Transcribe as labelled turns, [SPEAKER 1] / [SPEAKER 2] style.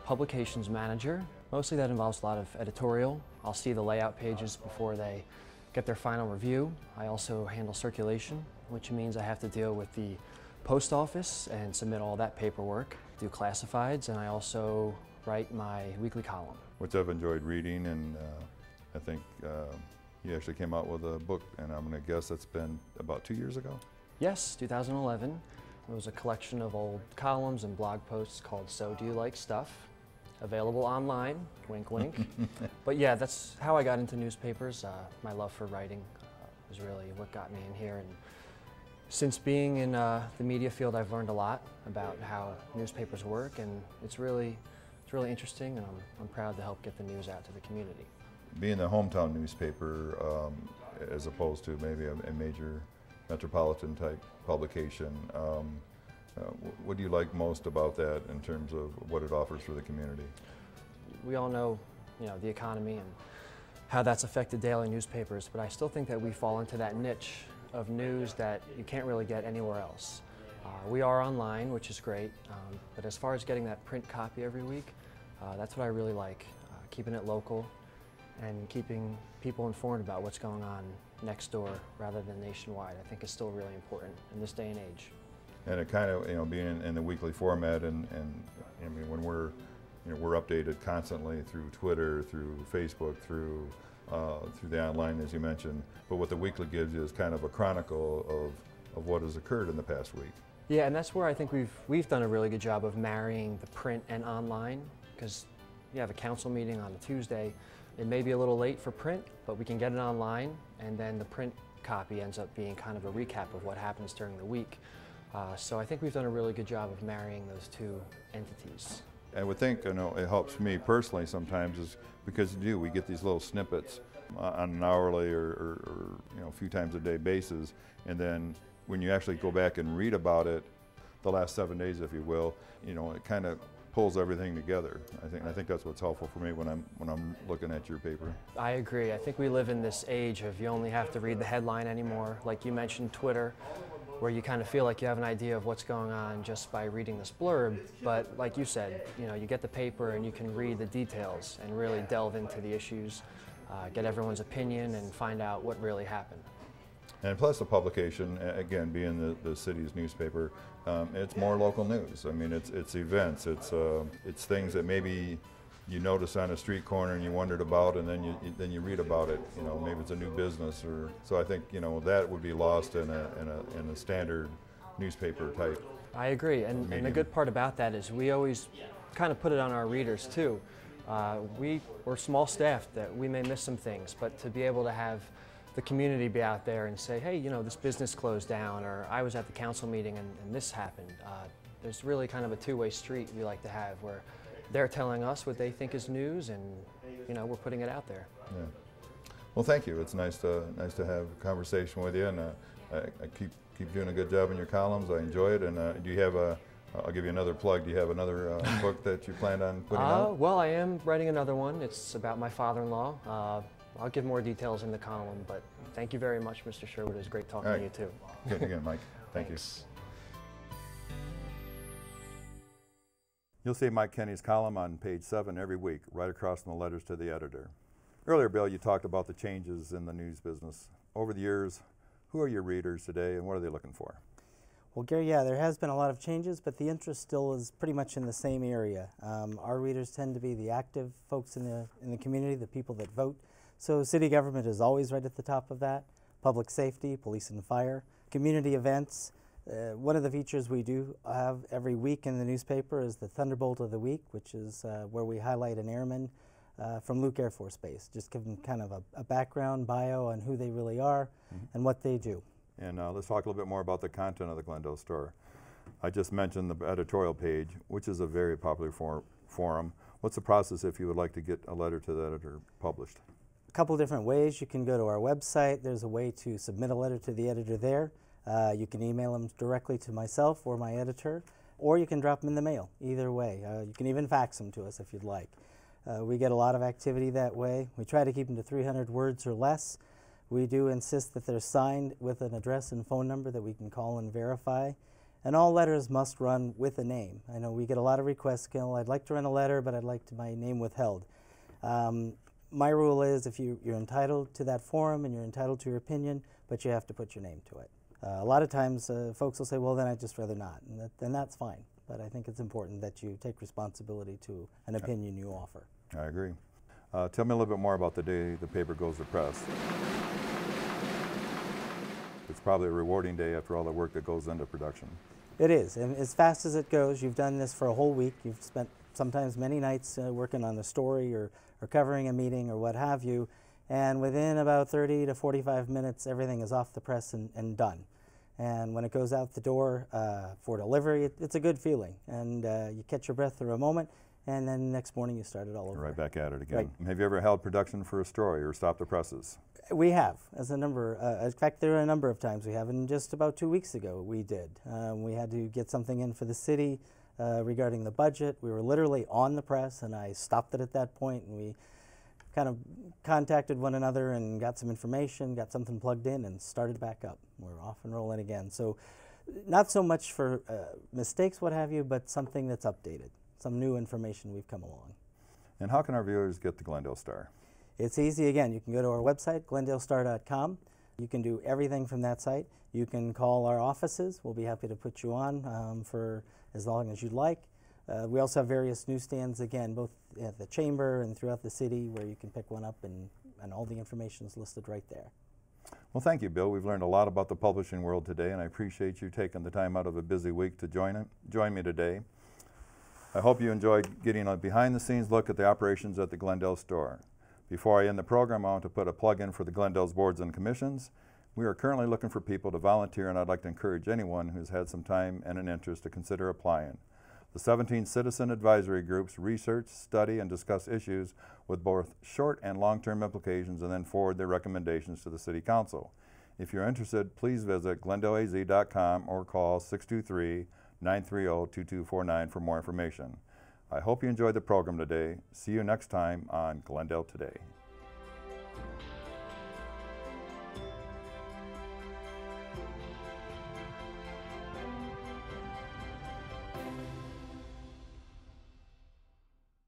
[SPEAKER 1] publications manager. Mostly that involves a lot of editorial. I'll see the layout pages before they get their final review. I also handle circulation, which means I have to deal with the post office and submit all that paperwork, do classifieds, and I also write my weekly column.
[SPEAKER 2] Which I've enjoyed reading, and I think you actually came out with a book, and I'm going to guess that's been about 2 years ago?
[SPEAKER 1] Yes, 2011. It was a collection of old columns and blog posts called So Do You Like Stuff? Available online, wink wink. But yeah, that's how I got into newspapers. My love for writing was really what got me in here. And since being in the media field, I've learned a lot about how newspapers work, and it's really interesting, and I'm proud to help get the news out to the community.
[SPEAKER 2] Being the hometown newspaper, as opposed to maybe a major metropolitan type publication, what do you like most about that in terms of what it offers for the community?
[SPEAKER 1] We all know, the economy and how that's affected daily newspapers, but I still think that we fall into that niche of news that you can't really get anywhere else. We are online, which is great, but as far as getting that print copy every week, that's what I really like, keeping it local and keeping people informed about what's going on next door rather than nationwide. I think is still really important in this day and age.
[SPEAKER 2] And it kind of, being in the weekly format, and I mean, when we're updated constantly through Twitter, through Facebook, through the online, as you mentioned. But what the weekly gives you is kind of a chronicle of what has occurred in the past week.
[SPEAKER 1] Yeah, and that's where I think we've done a really good job of marrying the print and online, because you have a council meeting on a Tuesday. It may be a little late for print, but we can get it online, and then the print copy ends up being kind of a recap of what happens during the week. So I think we've done a really good job of marrying those two entities.
[SPEAKER 2] I would think, it helps me personally sometimes, is because we get these little snippets on an hourly or a few times a day basis, and then when you actually go back and read about it, the last 7 days, if you will, it kind of pulls everything together. I think that's what's helpful for me when I'm looking at your paper. I
[SPEAKER 1] agree. I think we live in this age of you only have to read the headline anymore. Like you mentioned, Twitter, where you kind of feel like you have an idea of what's going on just by reading this blurb. But like you said, you get the paper and you can read the details and really delve into the issues, get everyone's opinion, and find out what really happened.
[SPEAKER 2] And plus the publication, again, being the city's newspaper, it's more local news. I mean, it's events, it's things that maybe you notice on a street corner and you wondered about, and then you read about it. Maybe it's a new business, or so. I think that would be lost in a standard newspaper type.
[SPEAKER 1] I agree, and the good part about that is we always kind of put it on our readers too. We're small staff, that we may miss some things, but to be able to have the community be out there and say, hey, this business closed down, or I was at the council meeting and this happened. There's really kind of a two-way street we like to have, where they're telling us what they think is news, and we're putting it out there.
[SPEAKER 2] Yeah. Well, thank you. It's nice to have a conversation with you, and I keep doing a good job in your columns. I enjoy it. And do you have I'll give you another plug. Do you have another book that you plan on putting out?
[SPEAKER 1] Well, I am writing another one. It's about my father-in-law. I'll give more details in the column, but thank you very much, Mr. Sherwood. It was great talking to you too.
[SPEAKER 2] Good again, Mike. Thank you. You'll see Mike Kenny's column on page 7 every week, right across from the letters to the editor. Earlier, Bill, you talked about the changes in the news business. Over the years, who are your readers today, and what are they looking for?
[SPEAKER 3] Well, Gary, yeah, there has been a lot of changes, but the interest still is pretty much in the same area. Our readers tend to be the active folks in the community, the people that vote. So city government is always right at the top of that. Public safety, police and fire, community events. One of the features we do have every week in the newspaper is the Thunderbolt of the Week, which is where we highlight an airman from Luke Air Force Base. Just give them kind of a background bio on who they really are and what they do.
[SPEAKER 2] And let's talk a little bit more about the content of the Glendale Star. I just mentioned the editorial page, which is a very popular forum. What's the process if you would like to get a letter to the editor published?
[SPEAKER 3] A couple different ways. You can go to our website. There's a way to submit a letter to the editor there. You can email them directly to myself or my editor, or you can drop them in the mail. Either way. You can even fax them to us if you'd like. We get a lot of activity that way. We try to keep them to 300 words or less. We do insist that they're signed with an address and phone number that we can call and verify. And all letters must run with a name. I know we get a lot of requests, I'd like to run a letter, but I'd like my name withheld. My rule is if you're entitled to that forum and you're entitled to your opinion, but you have to put your name to it. A lot of times folks will say, well, then I'd just rather not, and that's fine. But I think it's important that you take responsibility to an opinion you offer.
[SPEAKER 2] I agree. Tell me a little bit more about the day the paper goes to press. It's probably a rewarding day after all the work that goes into production.
[SPEAKER 3] It is, and as fast as it goes, you've done this for a whole week. You've spent sometimes many nights working on a story or covering a meeting or what have you, and within about 30 to 45 minutes, everything is off the press and done. And when it goes out the door for delivery, it's a good feeling, and you catch your breath for a moment, and then next morning you start it all over.
[SPEAKER 2] Right back at it again.
[SPEAKER 3] Right.
[SPEAKER 2] Have you ever held production for a story or stopped the presses?
[SPEAKER 3] We have, as a number. In fact, there are a number of times we have, and just about 2 weeks ago we did. We had to get something in for the city regarding the budget. We were literally on the press, and I stopped it at that point, and we kind of contacted one another and got some information, got something plugged in, and started back up. We're off and rolling again. So not so much for mistakes, what have you, but something that's updated, some new information we've come along.
[SPEAKER 2] And how can our viewers get the Glendale Star?
[SPEAKER 3] It's easy. Again, you can go to our website, glendalestar.com. You can do everything from that site. You can call our offices. We'll be happy to put you on for as long as you'd like. We also have various newsstands, again, both at the chamber and throughout the city, where you can pick one up, and all the information is listed right there.
[SPEAKER 2] Well, thank you, Bill. We've learned a lot about the publishing world today, and I appreciate you taking the time out of a busy week to join me today. I hope you enjoyed getting a behind-the-scenes look at the operations at the Glendale Store. Before I end the program, I want to put a plug in for the Glendale's boards and commissions. We are currently looking for people to volunteer, and I'd like to encourage anyone who's had some time and an interest to consider applying. The 17 citizen advisory groups research, study, and discuss issues with both short and long-term implications, and then forward their recommendations to the City Council. If you're interested, please visit glendaleaz.com or call 623-930-2249 for more information. I hope you enjoyed the program today. See you next time on Glendale Today.